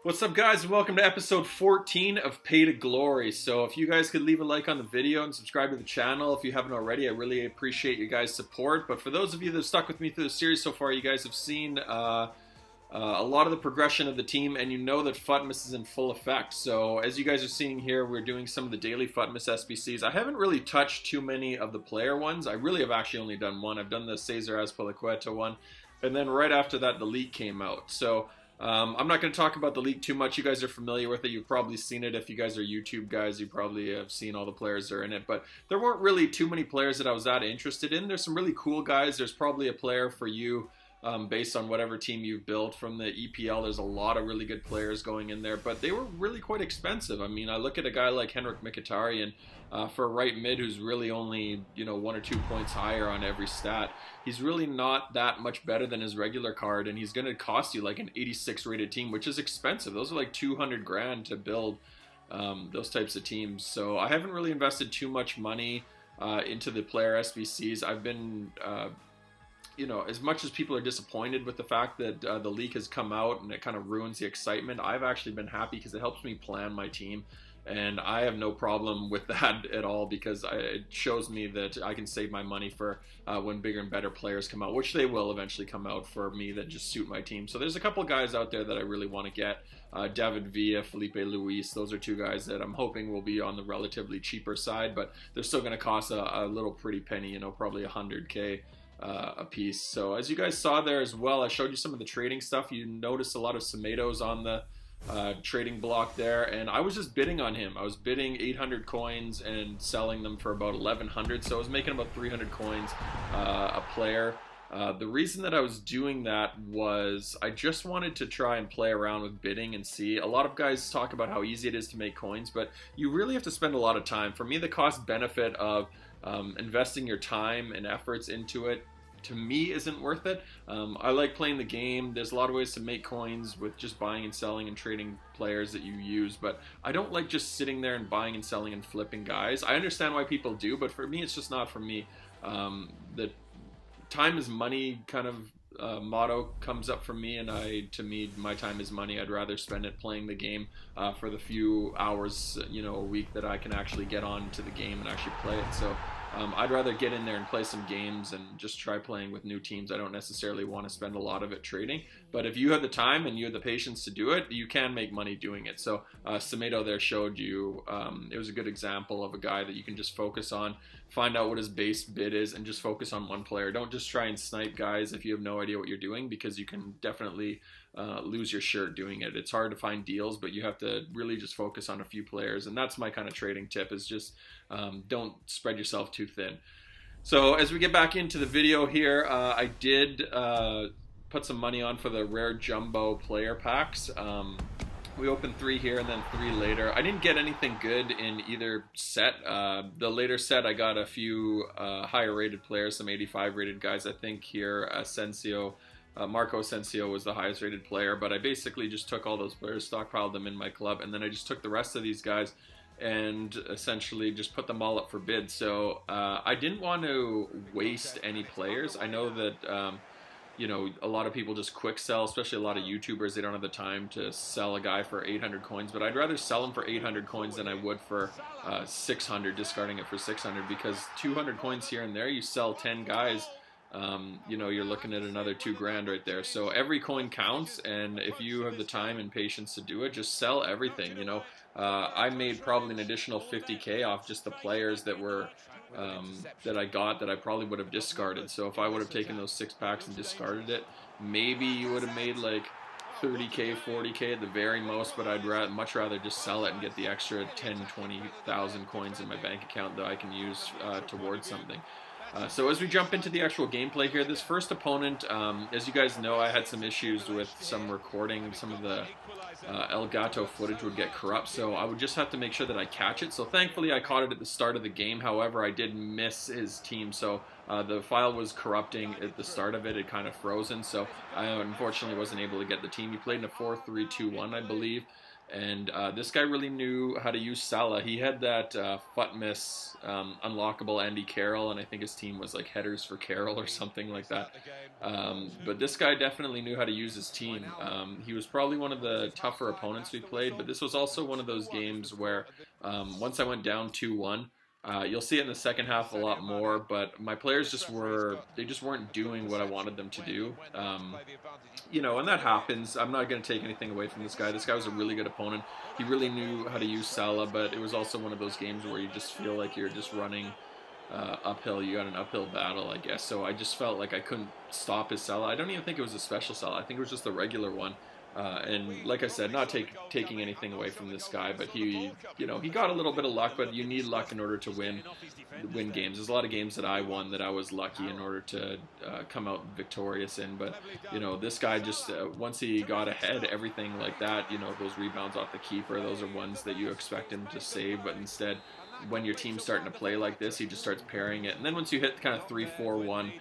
What's up, guys, and welcome to episode 14 of Pay to Glory. So if you guys could leave a like on the video and subscribe to the channel if you haven't already, I really appreciate you guys' support. But for those of you that have stuck with me through the series so far, you guys have seen a lot of the progression of the team, and you know that FUTMAS is in full effect. So as you guys are seeing here, we're doing some of the daily FUTMAS SBCs. I haven't really touched too many of the player ones. I really have actually only done one. I've done the Cesar Azpilicueta one, and then right after that, the league came out. So I'm not going to talk about the league too much. You guys are familiar with it. You've probably seen it. If you guys are YouTube guys, you probably have seen all the players that are in it. But there weren't really too many players that I was that interested in. There's some really cool guys. There's probably a player for you based on whatever team you've built. From the EPL, there's a lot of really good players going in there. But they were really quite expensive. I mean, I look at a guy like Henrik Mkhitaryan, for a right mid who's really only, 1 or 2 points higher on every stat. He's really not that much better than his regular card, and he's going to cost you like an 86 rated team, which is expensive. Those are like 200 grand to build those types of teams. So I haven't really invested too much money into the player SBCs. I've been as much as people are disappointed with the fact that the leak has come out and it kind of ruins the excitement, I've actually been happy because it helps me plan my team. And I have no problem with that at all, because it shows me that I can save my money for when bigger and better players come out, which they will eventually come out for me, that just suit my team. So there's a couple guys out there that I really want to get. David Villa, Felipe Luis, those are two guys that I'm hoping will be on the relatively cheaper side, but they're still going to cost a little pretty penny, probably 100K a piece. So as you guys saw there as well, I showed you some of the trading stuff. You noticed a lot of Semedo's on the trading block there, and I was just bidding on him. I was bidding 800 coins and selling them for about 1100, so I was making about 300 coins a player. The reason that I was doing that was I just wanted to try and play around with bidding and see. A lot of guys talk about how easy it is to make coins, but you really have to spend a lot of time. For me, the cost benefit of investing your time and efforts into it, to me, isn't worth it. I like playing the game. There's a lot of ways to make coins with just buying and selling and trading players that you use, but I don't like just sitting there and buying and selling and flipping guys. I understand why people do, but for me, it's just not for me. The time is money kind of motto comes up for me, and to me, my time is money. I'd rather spend it playing the game for the few hours, a week that I can actually get on to the game and actually play it. So I'd rather get in there and play some games and just try playing with new teams. I don't necessarily want to spend a lot of it trading, but if you have the time and you have the patience to do it, you can make money doing it. So Semedo there showed you, it was a good example of a guy that you can just focus on, find out what his base bid is, and just focus on one player. Don't just try and snipe guys if you have no idea what you're doing, because you can definitely lose your shirt doing it. It's hard to find deals, but you have to really just focus on a few players, and that's my kind of trading tip, is just don't spread yourself too thin. So as we get back into the video here, I did put some money on for the rare jumbo player packs. We opened 3 here and then 3 later. I didn't get anything good in either set. The later set, I got a few higher rated players, some 85 rated guys. I think here Marco Asensio was the highest rated player, but I basically just took all those players, stockpiled them in my club, and then I just took the rest of these guys and essentially just put them all up for bid. So I didn't want to waste any players. I know that a lot of people just quick sell, especially a lot of YouTubers. They don't have the time to sell a guy for 800 coins, but I'd rather sell him for 800 coins than I would for 600, discarding it for 600, because 200 coins here and there, you sell 10 guys, you're looking at another 2 grand right there. So every coin counts, and if you have the time and patience to do it, just sell everything. I made probably an additional 50K off just the players that were that I got that I probably would have discarded. So if I would have taken those 6 packs and discarded it, maybe you would have made like 30K, 40K at the very most, but I'd much rather just sell it and get the extra 10, 20,000 coins in my bank account that I can use towards something. So as we jump into the actual gameplay here, this first opponent, as you guys know, I had some issues with some recording. Some of the El Gato footage would get corrupt, so I would just have to make sure that I catch it. So thankfully I caught it at the start of the game. However, I did miss his team, so the file was corrupting at the start of it. It kind of frozen, so I unfortunately wasn't able to get the team. He played in a 4-3-2-1, I believe. And this guy really knew how to use Salah. He had that foot miss, unlockable Andy Carroll, and I think his team was like Headers for Carroll or something like that. But this guy definitely knew how to use his team. He was probably one of the tougher opponents we played, but this was also one of those games where once I went down 2-1, you'll see it in the second half a lot more, but my players just weren't doing what I wanted them to do. And that happens. I'm not going to take anything away from this guy. This guy was a really good opponent. He really knew how to use Salah, but it was also one of those games where you just feel like you're just running uphill. You got an uphill battle, I guess. So I just felt like I couldn't stop his Salah. I don't even think it was a special Salah. I think it was just the regular one. And like I said, not taking anything away from this guy, but he got a little bit of luck, but you need luck in order to win games. There's a lot of games that I won that I was lucky in order to come out victorious in, but this guy just once he got ahead, everything like that, those rebounds off the keeper, those are ones that you expect him to save, but instead, when your team's starting to play like this, he just starts parrying it, and then once you hit kind of 3-4-1,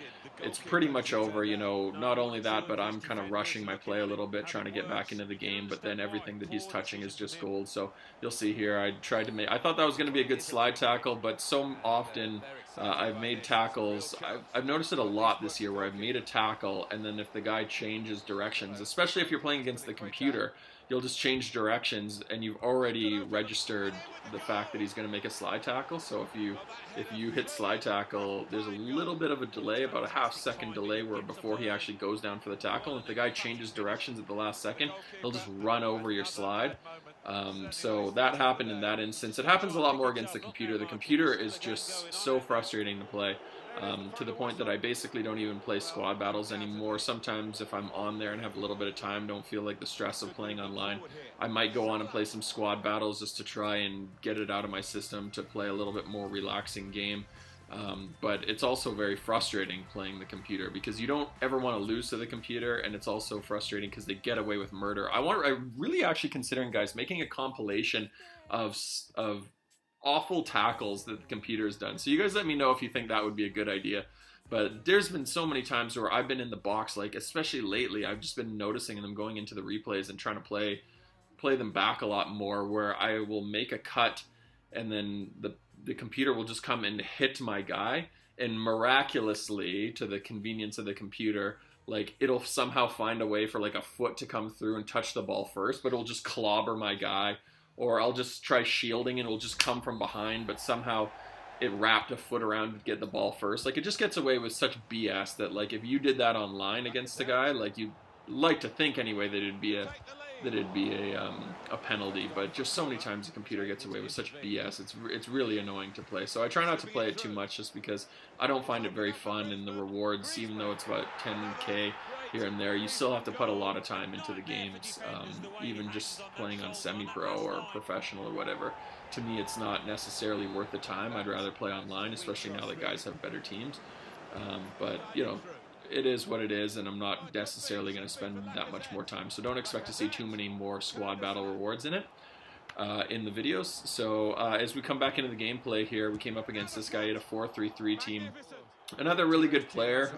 it's pretty much over. Not only that, but I'm kind of rushing my play a little bit, trying to get back into the game, but then everything that he's touching is just gold. So you'll see here, I thought that was going to be a good slide tackle, but so often I've made tackles. I've noticed it a lot this year where I've made a tackle, and then if the guy changes directions, especially if you're playing against the computer, you'll just change directions, and you've already registered the fact that he's going to make a slide tackle. So if you hit slide tackle, there's a little bit of a delay, about a half-second delay, where before he actually goes down for the tackle. And if the guy changes directions at the last second, he'll just run over your slide. So that happened in that instance. It happens a lot more against the computer. The computer is just so frustrating to play. To the point that I basically don't even play squad battles anymore. Sometimes if I'm on there and have a little bit of time, don't feel like the stress of playing online, I might go on and play some squad battles just to try and get it out of my system to play a little bit more relaxing game. But it's also very frustrating playing the computer because you don't ever want to lose to the computer, and it's also frustrating because they get away with murder. I'm really actually considering, guys, making a compilation of awful tackles that the computer has done. So you guys let me know if you think that would be a good idea. But there's been so many times where I've been in the box, like especially lately, I've just been noticing them going into the replays and trying to play them back a lot more, where I will make a cut and then the computer will just come and hit my guy, and miraculously, to the convenience of the computer, like it'll somehow find a way for like a foot to come through and touch the ball first, but it'll just clobber my guy. Or I'll just try shielding and it'll just come from behind, but somehow it wrapped a foot around to get the ball first. Like, it just gets away with such BS that, like, if you did that online against a guy, like, you'd like to think anyway that it'd be a penalty. But just so many times the computer gets away with such BS, it's really annoying to play. So I try not to play it too much just because I don't find it very fun, and the rewards, even though it's about 10K here and there, you still have to put a lot of time into the games, even just playing on semi-pro or professional or whatever. To me, it's not necessarily worth the time. I'd rather play online, especially now that guys have better teams. But it is what it is, and I'm not necessarily going to spend that much more time. So don't expect to see too many more squad battle rewards in it, in the videos. So as we come back into the gameplay here, we came up against this guy. He had a 4-3-3 team. Another really good player.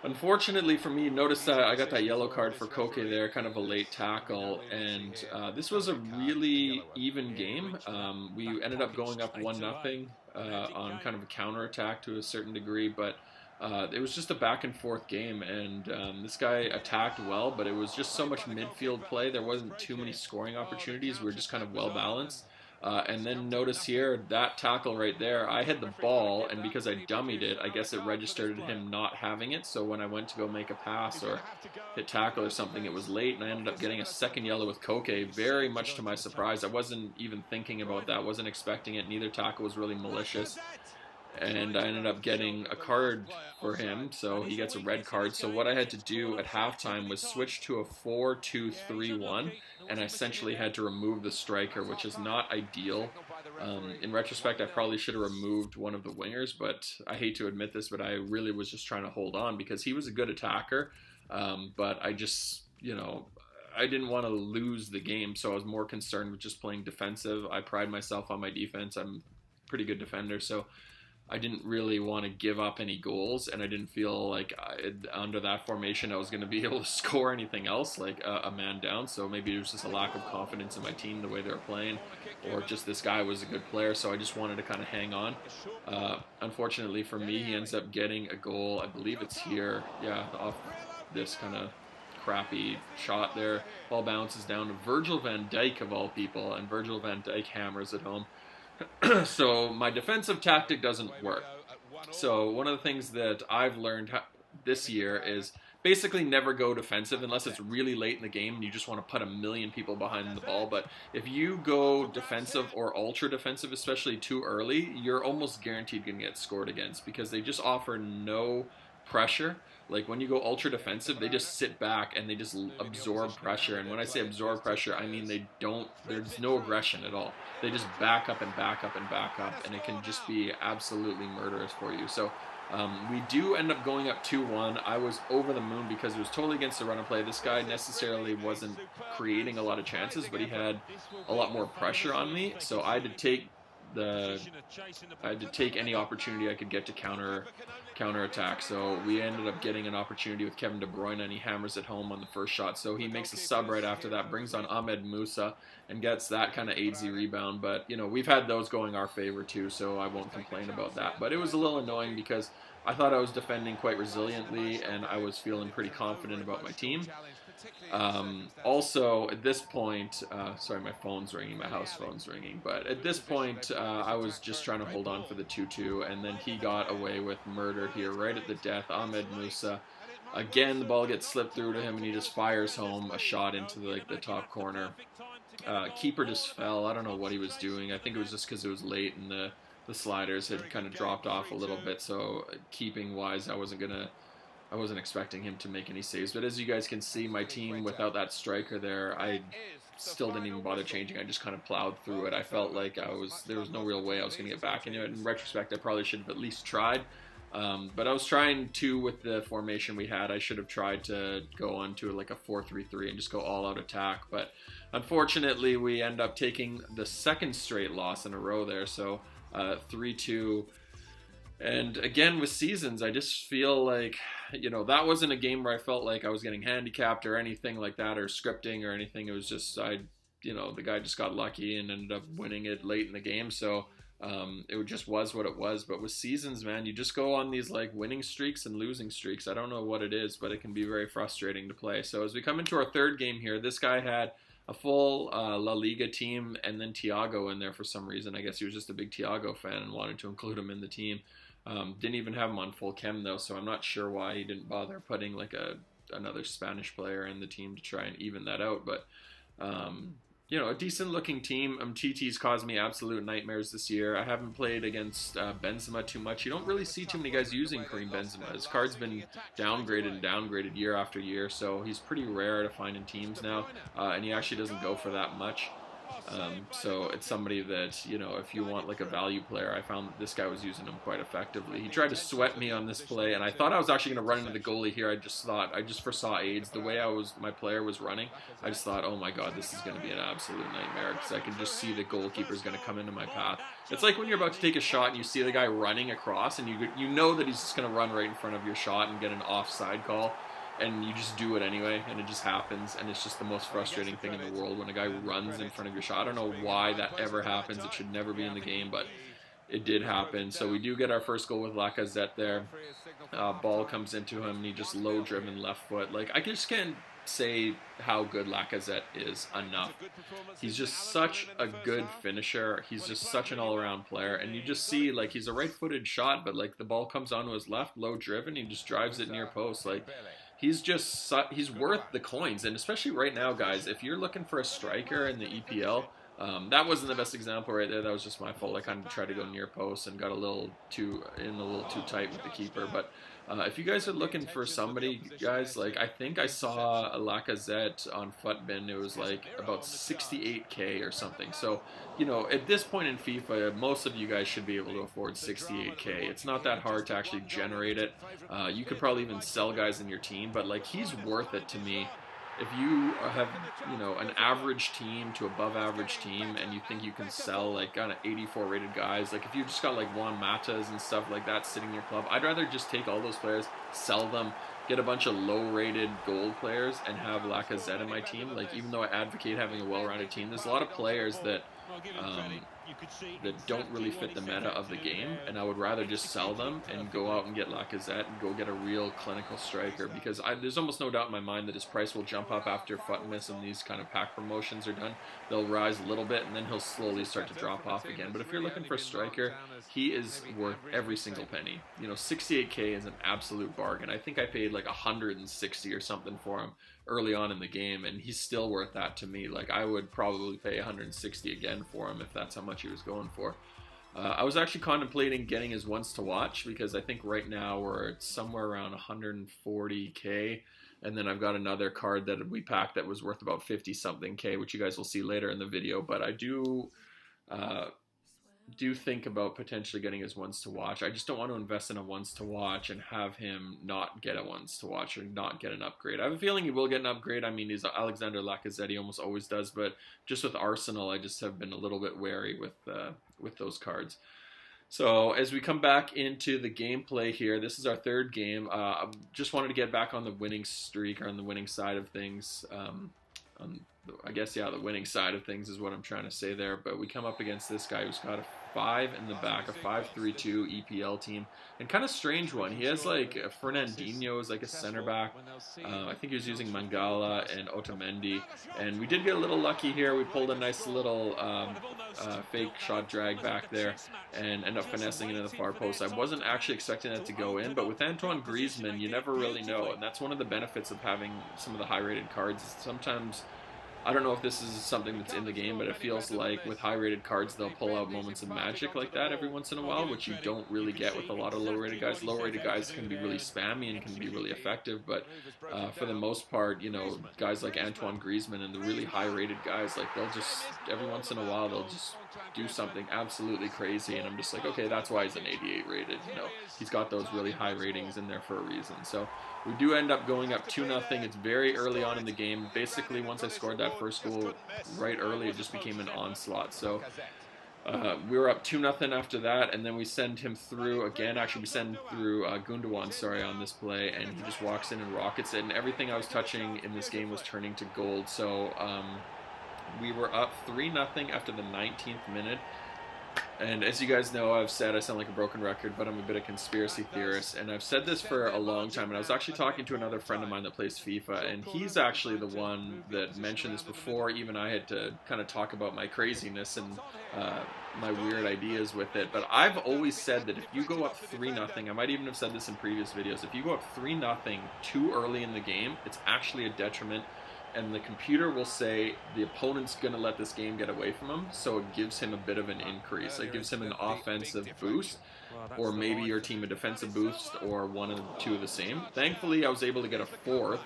Unfortunately for me, notice that I got that yellow card for Koke there, kind of a late tackle, and this was a really even game. We ended up going up 1-0 on kind of a counterattack to a certain degree, but it was just a back and forth game, and this guy attacked well, but it was just so much midfield play. There wasn't too many scoring opportunities. We were just kind of well balanced. And then notice here, that tackle right there, I had the ball, and because I dummied it, I guess it registered him not having it. So when I went to go make a pass or hit tackle or something, it was late, and I ended up getting a second yellow with Koke, very much to my surprise. I wasn't even thinking about that, wasn't expecting it. Neither tackle was really malicious. And I ended up getting a card for him, so he gets a red card. So what I had to do at halftime was switch to a 4-2-3-1, and I essentially had to remove the striker, which is not ideal. In retrospect, I probably should have removed one of the wingers, but I hate to admit this, but I really was just trying to hold on because he was a good attacker, but I just, I didn't want to lose the game, so I was more concerned with just playing defensive. I pride myself on my defense. I'm a pretty good defender, so I didn't really want to give up any goals, and I didn't feel like under that formation I was going to be able to score anything else, like a man down. So maybe it was just a lack of confidence in my team, the way they were playing, or just this guy was a good player, so I just wanted to kind of hang on. Unfortunately for me, he ends up getting a goal. I believe it's here. Yeah, off this kind of crappy shot there. Ball bounces down to Virgil van Dijk, of all people, and Virgil van Dijk hammers it home. So my defensive tactic doesn't work. So one of the things that I've learned this year is basically never go defensive unless it's really late in the game and you just want to put a million people behind the ball. But if you go defensive or ultra defensive, especially too early, you're almost guaranteed going to get scored against, because they just offer no pressure. Like when you go ultra defensive, they just sit back and they just absorb pressure. And when I say absorb pressure, I mean there's no aggression at all. They just back up and back up and back up, and it can just be absolutely murderous for you. So we do end up going up 2-1. I was over the moon because it was totally against the run of play. This guy necessarily wasn't creating a lot of chances, but he had a lot more pressure on me. So I had to take any opportunity I could get to counter attack. So we ended up getting an opportunity with Kevin De Bruyne, and he hammers it home on the first shot. So he makes a sub right after that, brings on Ahmed Musa, and gets that kind of aidsy rebound. But you know, we've had those going our favor too, so I won't complain about that. But it was a little annoying because I thought I was defending quite resiliently, and I was feeling pretty confident about my team. Also, at this point, sorry, my phone's ringing, my house phone's ringing, but at this point, I was just trying to hold on for the 2-2, and then he got away with murder here, right at the death. Ahmed Musa, again, the ball gets slipped through to him, and he just fires home a shot into the top corner. Keeper just fell. I don't know what he was doing. I think it was just because it was late, and the sliders had kind of dropped off a little bit, so keeping-wise, I wasn't expecting him to make any saves. But as you guys can see, my team, without that striker there, I still didn't even bother changing. I just kind of plowed through it. I felt like there was no real way I was going to get back into it. In retrospect, I probably should have at least tried. But I was trying to, with the formation we had, I should have tried to go on to like a 4-3-3 and just go all-out attack. But unfortunately, we end up taking the second straight loss in a row there. So 3-2. And again, with seasons, I just feel like, you know, that wasn't a game where I felt like I was getting handicapped or anything like that, or scripting or anything. It was just, the guy just got lucky and ended up winning it late in the game. So it just was what it was. But with seasons, man, you just go on these like winning streaks and losing streaks. I don't know what it is, but it can be very frustrating to play. So as we come into our third game here, this guy had a full La Liga team and then Thiago in there for some reason. I guess he was just a big Thiago fan and wanted to include him in the team. Didn't even have him on full chem though, so I'm not sure why he didn't bother putting like another Spanish player in the team to try and even that out. But a decent looking team. TT's caused me absolute nightmares this year. I haven't played against Benzema too much. You don't really see too many guys using Karim Benzema. His card's been downgraded year after year, so he's pretty rare to find in teams now, and he actually doesn't go for that much. So it's somebody that, if you want like a value player, I found that this guy was using him quite effectively. He tried to sweat me on this play, and I thought I was actually going to run into the goalie here. I just foresaw AIDS. The way my player was running, I just thought, oh my god, this is going to be an absolute nightmare, because I can just see the goalkeeper's going to come into my path. It's like when you're about to take a shot and you see the guy running across, and you know that he's just going to run right in front of your shot and get an offside call. And you just do it anyway, and it just happens, and it's just the most frustrating thing in the world when a guy runs in front of your shot. I don't know why that ever happens. It should never be in the game, but it did happen. So we do get our first goal with Lacazette there. Ball comes into him, and he just low-driven left foot. Like, I just can't say how good Lacazette is enough. He's just such a good finisher. He's just such an all-around player, and you just see, like, he's a right-footed shot, but, like, the ball comes onto his left, low-driven, he just drives it near post, like... He's worth the coins, and especially right now, guys, if you're looking for a striker in the EPL, that wasn't the best example right there. That was just my fault. I kind of tried to go near post and got a little too tight with the keeper. But if you guys are looking for somebody, guys, like I think I saw a Lacazette on Futbin. It was like about 68K or something. So, at this point in FIFA, most of you guys should be able to afford 68K. It's not that hard to actually generate it. You could probably even sell guys in your team, but like he's worth it to me. if you have, you know, an average team to above average team, and you think you can sell like kind of 84 rated guys, like if you just got like Juan Matas and stuff like that sitting in your club, I'd rather just take all those players, sell them, get a bunch of low rated gold players, and have Lacazette in my team. Like, even though I advocate having a well rounded team, there's a lot of players that that don't really fit the meta of the game, and I would rather just sell them and go out and get Lacazette and go get a real clinical striker, because there's almost no doubt in my mind that his price will jump up after Futmas and these kind of pack promotions are done. They'll rise a little bit and then he'll slowly start to drop off again. But if you're looking for a striker, he is worth every single penny. You know, 68k is an absolute bargain. I think I paid like 160 or something for him early on in the game, and he's still worth that to me. Like, I would probably pay 160 again for him if that's how much he was going for. I was actually contemplating getting his once to watch, because I think right now we're at somewhere around 140k, and then I've got another card that we packed that was worth about 50 something k, which you guys will see later in the video. But I do think about potentially getting his ones to watch. I just don't want to invest in a ones to watch and have him not get a ones to watch or not get an upgrade. I have a feeling he will get an upgrade. I mean, he's Alexander Lacazette, he almost always does, but just with Arsenal, I just have been a little bit wary with those cards. So as we come back into the gameplay here, this is our third game. Just wanted to get back on the winning streak, or on the winning side of things. I guess, yeah, the winning side of things is what I'm trying to say there. But we come up against this guy who's got a 5 in the back, a 5-3-2 EPL team, and kind of strange one. He has like Fernandinho as like a center back. I think he was using Mangala and Otamendi, and we did get a little lucky here. We pulled a nice little fake shot drag back there and end up finessing into the far post. I wasn't actually expecting that to go in, but with Antoine Griezmann, you never really know, and that's one of the benefits of having some of the high-rated cards. Sometimes, I don't know if this is something that's in the game, but it feels like with high-rated cards, they'll pull out moments of magic like that every once in a while, which you don't really get with a lot of low-rated guys. Low-rated guys can be really spammy and can be really effective, but for the most part, you know, guys like Antoine Griezmann and the really high-rated guys, like, they'll just, every once in a while, they'll just do something absolutely crazy, and I'm just like, okay, that's why he's an 88 rated. You know, he's got those really high ratings in there for a reason. So we do end up going up 2-0. It's very early on in the game. Basically, once I scored that first goal right early, it just became an onslaught. So we were up 2-0 after that, and then we send him through again. Actually, we send through Gundogan, sorry, on this play, and he just walks in and rockets it, and everything I was touching in this game was turning to gold. So we were up 3-0 after the 19th minute. And as you guys know, I've said, I sound like a broken record, but I'm a bit of a conspiracy theorist, and I've said this for a long time. And I was actually talking to another friend of mine that plays FIFA, and he's actually the one that mentioned this before even I had to kind of talk about my craziness and my weird ideas with it. But I've always said that if you go up 3-0, I might even have said this in previous videos, if you go up 3-0 too early in the game, it's actually a detriment. And the computer will say the opponent's going to let this game get away from him, so it gives him a bit of an increase. It gives him an offensive boost, or maybe your team a defensive boost, or one of the two of the same. Thankfully, I was able to get a fourth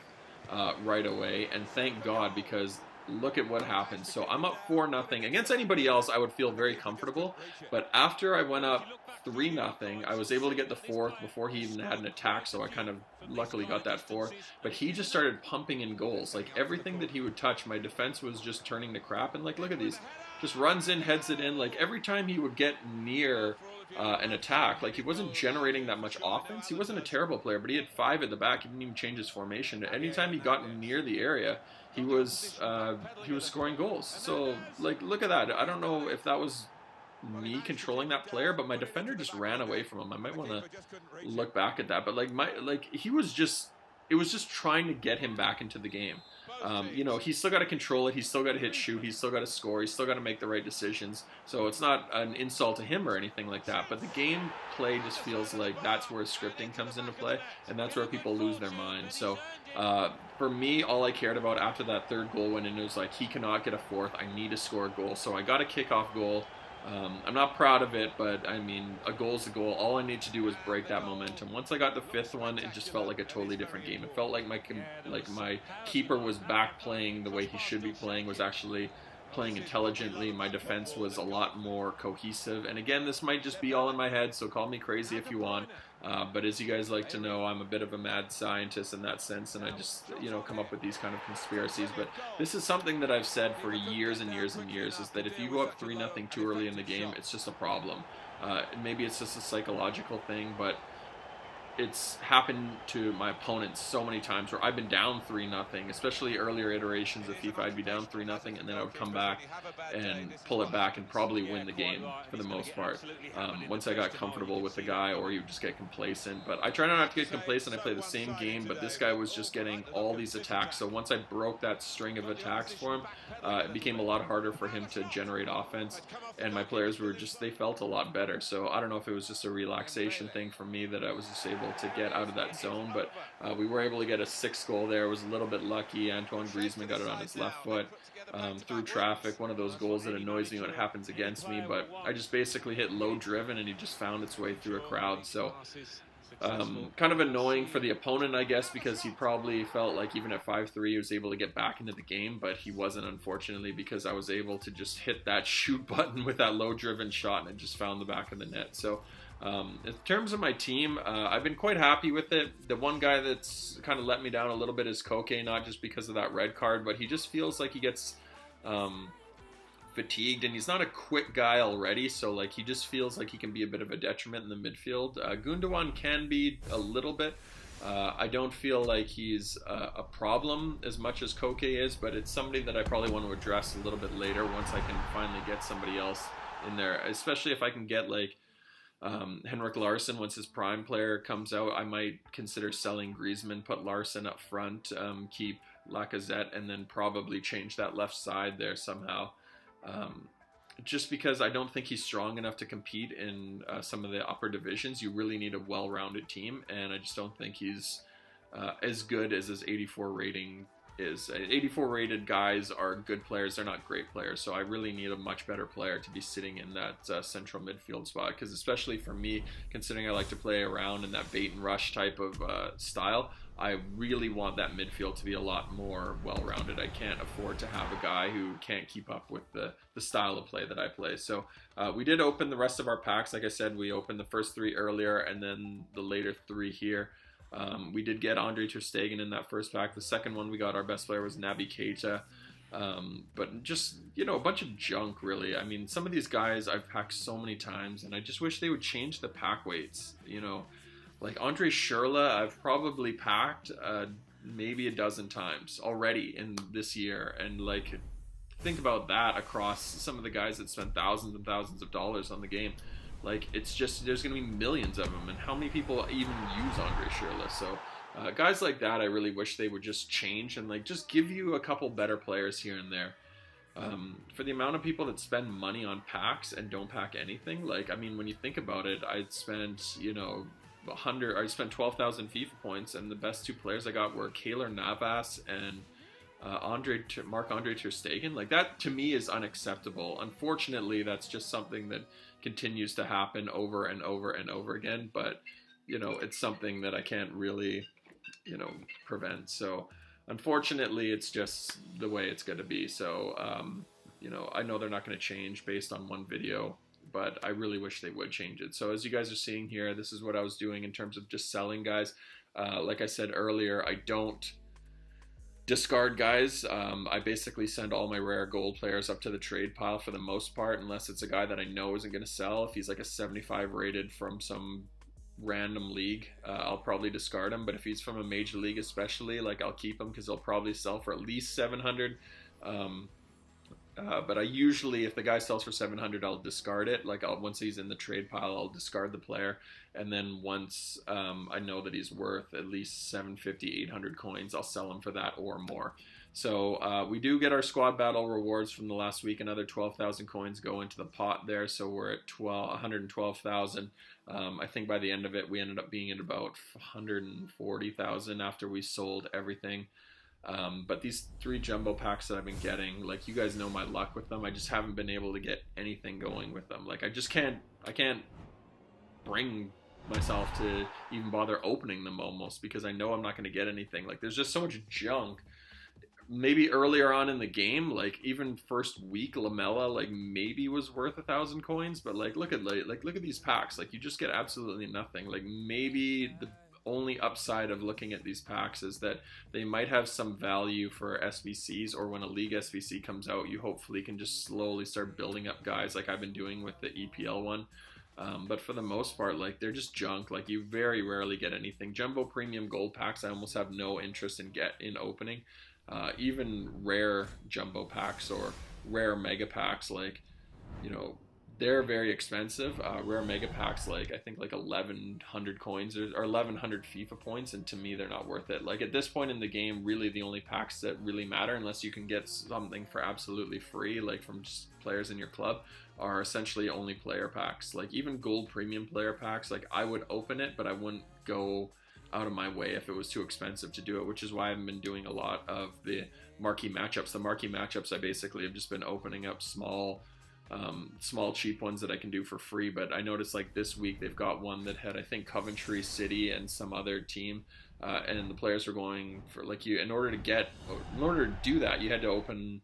right away, and thank God, because look at what happened. So I'm up 4-0. Against anybody else, I would feel very comfortable, but after I went up 3-0, I was able to get the fourth before he even had an attack, so I kind of luckily got that fourth. But he just started pumping in goals. Like, everything that he would touch, my defense was just turning to crap. And like, look at these, just runs in, heads it in. Like, every time he would get near an attack, like, he wasn't generating that much offense. He wasn't a terrible player, but he had 5 at the back. He didn't even change his formation. Anytime he got near the area, he was scoring goals. So like, look at that. I don't know if that was me controlling that player, but my defender just ran away from him. I might want to look back at that, but like it was just trying to get him back into the game. You know, he's still got to control it, he's still got to hit shoot, he's still got to score, he's still got to make the right decisions. So it's not an insult to him or anything like that, but the game play just feels like that's where scripting comes into play, and that's where people lose their mind. So for me, all I cared about after that third goal went in, it was like, he cannot get a fourth, I need to score a goal. So I got a kickoff goal. I'm not proud of it, but I mean, a goal is a goal. All I need to do was break that momentum. Once I got the 5th one, it just felt like a totally different game. It felt like my keeper was back playing the way he should be playing, was actually playing intelligently. My defense was a lot more cohesive. And again, this might just be all in my head, so call me crazy if you want. But as you guys like to know, I'm a bit of a mad scientist in that sense, and I just, come up with these kind of conspiracies. But this is something that I've said for years and years and years, is that if you go up 3-0 too early in the game, it's just a problem. Maybe it's just a psychological thing, but it's happened to my opponents so many times where I've been down 3-0, especially earlier iterations of FIFA. I'd be down 3-0, and then I would come back and pull it back and probably win the game for the most part. Once I got comfortable with the guy, or you just get complacent. But I try not to get complacent. I play the same game, but this guy was just getting all these attacks. So once I broke that string of attacks for him, it became a lot harder for him to generate offense, and my players were just, they felt a lot better. So I don't know if it was just a relaxation thing for me that I was just able to get out of that zone, but we were able to get a 6th goal there. It was a little bit lucky. Antoine Griezmann got it on his left foot through traffic. One of those goals that annoys me when it happens against me, but I just basically hit low driven and he just found its way through a crowd. So kind of annoying for the opponent, I guess, because he probably felt like even at 5-3 he was able to get back into the game, but he wasn't, unfortunately, because I was able to just hit that shoot button with that low driven shot and it just found the back of the net. So in terms of my team, I've been quite happy with it. The one guy that's kind of let me down a little bit is Koke, not just because of that red card, but he just feels like he gets fatigued, and he's not a quick guy already, so like he just feels like he can be a bit of a detriment in the midfield. Gundogan can be a little bit. I don't feel like he's a problem as much as Koke is, but it's somebody that I probably want to address a little bit later once I can finally get somebody else in there, especially if I can get like Henrik Larsson. Once his prime player comes out, I might consider selling Griezmann, put Larsson up front, keep Lacazette, and then probably change that left side there somehow. Just because I don't think he's strong enough to compete in some of the upper divisions. You really need a well-rounded team, and I just don't think he's as good as his 84 rating is. 84 rated guys are good players, they're not great players, so I really need a much better player to be sitting in that central midfield spot, because especially for me, considering I like to play around in that bait and rush type of style, I really want that midfield to be a lot more well-rounded. I can't afford to have a guy who can't keep up with the style of play that I play. So we did open the rest of our packs. Like I said, we opened the first 3 earlier and then the later 3 here. We did get Andre Ter Stegen in that first pack. The second one we got, our best player was Naby Keita. But just, a bunch of junk, really. I mean, some of these guys I've packed so many times, and I just wish they would change the pack weights, Like Andre Schürrle, I've probably packed maybe a dozen times already in this year. And, like, think about that across some of the guys that spent thousands and thousands of dollars on the game. Like, it's just, there's going to be millions of them, and how many people even use Andre Schürrle? So, guys like that, I really wish they would just change and, like, just give you a couple better players here and there. For the amount of people that spend money on packs and don't pack anything, like, I mean, when you think about it, I'd spent, I spent 12,000 FIFA points, and the best 2 players I got were Keylor Navas and Marc-Andre Ter Stegen. Like, that to me is unacceptable. Unfortunately, that's just something that continues to happen over and over and over again, but it's something that I can't really prevent. So unfortunately, it's just the way it's going to be. So I know they're not going to change based on one video, but I really wish they would change it. So as you guys are seeing here, this is what I was doing in terms of just selling guys. Like I said earlier, I don't discard guys. I basically send all my rare gold players up to the trade pile for the most part, unless it's a guy that I know isn't going to sell. If he's like a 75 rated from some random league, I'll probably discard him. But if he's from a major league especially, like, I'll keep him because he'll probably sell for at least 700. But I usually, if the guy sells for 700, I'll discard it. Like, once he's in the trade pile, I'll discard the player. And then once I know that he's worth at least 750, 800 coins, I'll sell him for that or more. So we do get our squad battle rewards from the last week. Another 12,000 coins go into the pot there. So we're at 112,000. I think by the end of it, we ended up being at about 140,000 after we sold everything. But these 3 jumbo packs that I've been getting, like, you guys know my luck with them. I just haven't been able to get anything going with them. Like, I can't bring myself to even bother opening them almost, because I know I'm not going to get anything. Like, there's just so much junk maybe earlier on in the game, like even first week, Lamella like maybe was worth 1,000 coins, but like look at these packs, like you just get absolutely nothing. Like maybe the only upside of looking at these packs is that they might have some value for SBCs, or when a league SBC comes out, you hopefully can just slowly start building up guys like I've been doing with the EPL one. But for the most part, like they're just junk. Like you very rarely get anything. Jumbo Premium Gold packs, I almost have no interest in opening. Even rare jumbo packs or rare mega packs, like, you know, they're very expensive. Rare mega packs, like I think like 1,100 coins or 1,100 FIFA points, and to me they're not worth it. Like at this point in the game, really the only packs that really matter, unless you can get something for absolutely free, like from just players in your club, are essentially only player packs. Like even gold premium player packs, like I would open it, but I wouldn't go out of my way if it was too expensive to do it, which is why I've been doing a lot of the marquee matchups. The marquee matchups, I basically have just been opening up small cheap ones that I can do for free. But I noticed like this week they've got one that had, I think, Coventry City and some other team, and the players were going for, like, in order to do that, you had to open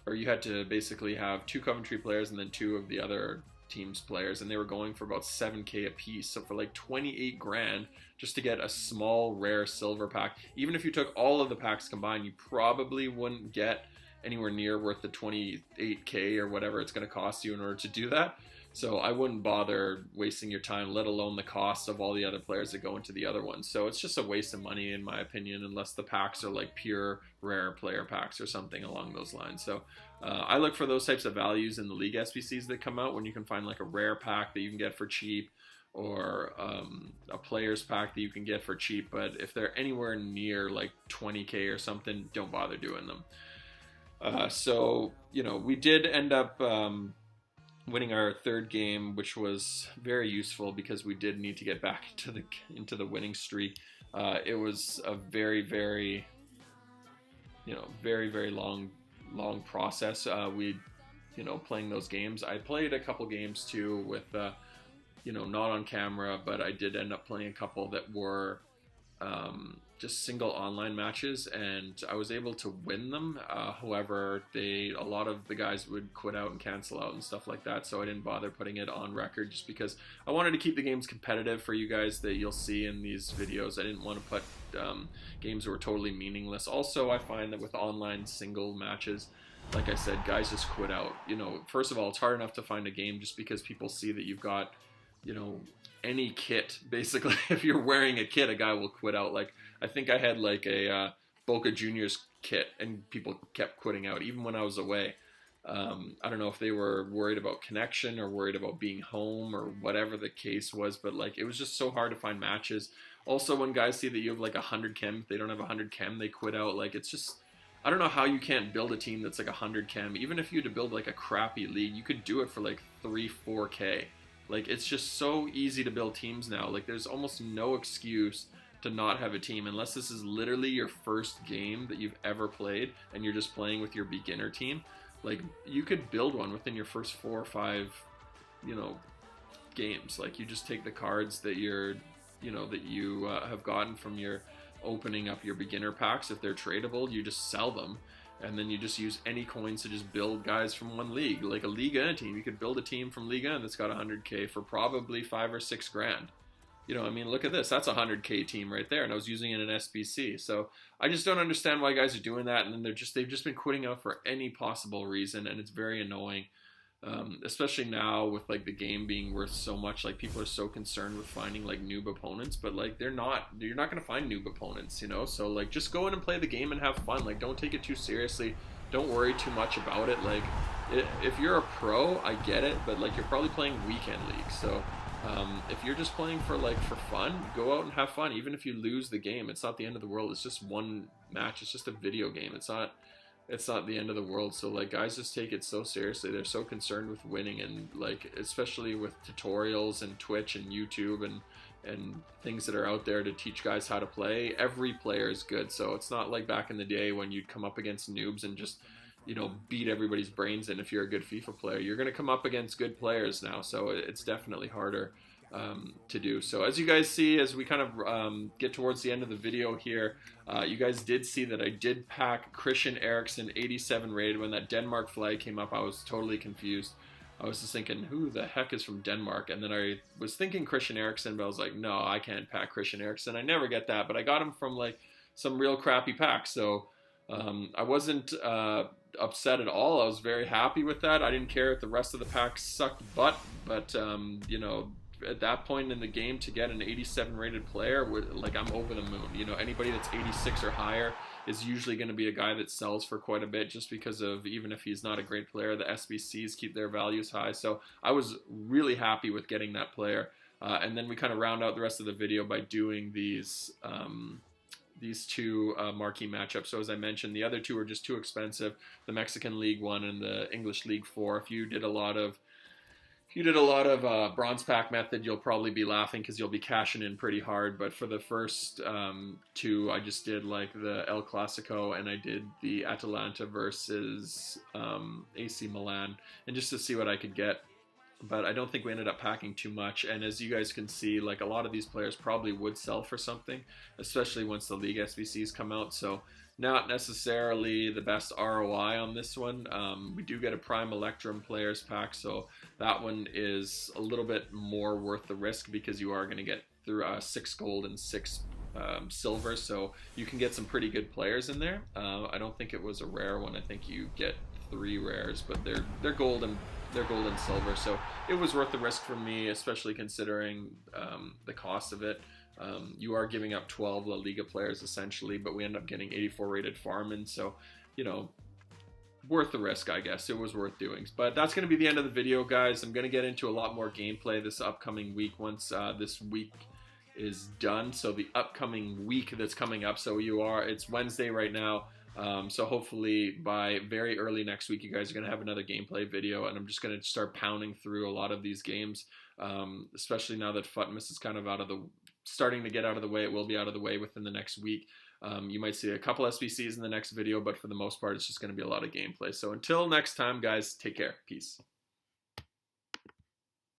or you had to basically have 2 Coventry players and then 2 of the other team's players, and they were going for about 7k a piece, so for like 28 grand just to get a small rare silver pack. Even if you took all of the packs combined, you probably wouldn't get anywhere near worth the 28k or whatever it's going to cost you in order to do that. So I wouldn't bother wasting your time, let alone the cost of all the other players that go into the other ones. So it's just a waste of money in my opinion, unless the packs are like pure rare player packs or something along those lines. So I look for those types of values in the league SBCs that come out, when you can find like a rare pack that you can get for cheap, or a players pack that you can get for cheap. But if they're anywhere near like 20k or something, don't bother doing them. So, you know, we did end up winning our third game, which was very useful because we did need to get back into the winning streak. It was a very, very, very long process. Playing those games. I played a couple games too with, not on camera, but I did end up playing a couple that were just single online matches, and I was able to win them. However, a lot of the guys would quit out and cancel out and stuff like that, so I didn't bother putting it on record, just because I wanted to keep the games competitive for you guys that you'll see in these videos. I didn't want to put games that were totally meaningless. Also, I find that with online single matches, like I said, guys just quit out. First of all, it's hard enough to find a game just because people see that you've got, any kit. Basically, if you're wearing a kit, a guy will quit out. Like, I think I had like a Boca Juniors kit, and people kept quitting out even when I was away. I don't know if they were worried about connection or worried about being home or whatever the case was, but like it was just so hard to find matches. Also, when guys see that you have like 100 chem, if they don't have 100 chem, they quit out. Like, it's just, I don't know how you can't build a team that's like 100 chem. Even if you had to build like a crappy league, you could do it for like 3-4k. Like, it's just so easy to build teams now. Like, there's almost no excuse to not have a team, unless this is literally your first game that you've ever played and you're just playing with your beginner team. Like, you could build one within your first 4 or 5, games. Like, you just take the cards that you have gotten from your opening up your beginner packs. If they're tradable, you just sell them. And then you just use any coins to just build guys from one league. Like a Liga 1 team, you could build a team from Liga 1 that's got 100k for probably 5 or 6 grand. Look at this. That's a 100k team right there, and I was using it in SBC. So I just don't understand why guys are doing that, and then they've just been quitting out for any possible reason, and it's very annoying. Especially now with like the game being worth so much. Like, people are so concerned with finding like noob opponents, but like you're not going to find noob opponents, so like just go in and play the game and have fun. Like, don't take it too seriously, don't worry too much about it. Like, if you're a pro, I get it, but like, you're probably playing weekend league, so if you're just playing for fun, go out and have fun. Even if you lose the game, it's not the end of the world. It's just one match, it's just a video game. It's not the end of the world. So like, guys just take it so seriously. They're so concerned with winning, and like, especially with tutorials and Twitch and YouTube and things that are out there to teach guys how to play. Every player is good. So it's not like back in the day when you'd come up against noobs and just, beat everybody's brains in. If you're a good FIFA player, you're going to come up against good players now. So it's definitely harder. to do. So as you guys see, as we kind of get towards the end of the video here, you guys did see that I did pack Christian Eriksen 87 rated. When that Denmark flag came up, I was totally confused. I was just thinking, who the heck is from Denmark? And then I was thinking Christian Eriksen, but I was like, no, I can't pack Christian Eriksen. I never get that, but I got him from like some real crappy pack. So I wasn't upset at all. I was very happy with that. I didn't care if the rest of the pack sucked butt, but you know, at that point in the game, to get an 87 rated player, like, I'm over the moon. You know, anybody that's 86 or higher is usually going to be a guy that sells for quite a bit, just because of, even if he's not a great player, the SBCs keep their values high. So I was really happy with getting that player. And then we kind of round out the rest of the video by doing these two marquee matchups. So as I mentioned, the other two are just too expensive. The Mexican League 1 and the English League 4. If you did a lot of bronze pack method, you'll probably be laughing because you'll be cashing in pretty hard. But for the first two, I just did like the El Clasico, and I did the Atalanta versus AC Milan, and just to see what I could get. But I don't think we ended up packing too much. And as you guys can see, like, a lot of these players probably would sell for something, especially once the League SBCs come out. So not necessarily the best ROI on this one. We do get a Prime Electrum players pack, so that one is a little bit more worth the risk, because you are going to get through 6 gold and 6 silver, so you can get some pretty good players in there. I don't think it was a rare one. I think you get 3 rares, but they're gold and silver, so it was worth the risk for me, especially considering the cost of it. You are giving up 12 La Liga players essentially, but we end up getting 84 rated Farman, so, you know, worth the risk, I guess. It was worth doing. But that's going to be the end of the video, guys. I'm going to get into a lot more gameplay this upcoming week once this week is done. So the upcoming week that's coming up, so it's Wednesday right now. So hopefully by very early next week, you guys are going to have another gameplay video, and I'm just going to start pounding through a lot of these games, especially now that Futmas is kind of starting to get out of the way. It will be out of the way within the next week. You might see a couple SBCs in the next video, but for the most part, it's just going to be a lot of gameplay. So until next time, guys, take care. Peace.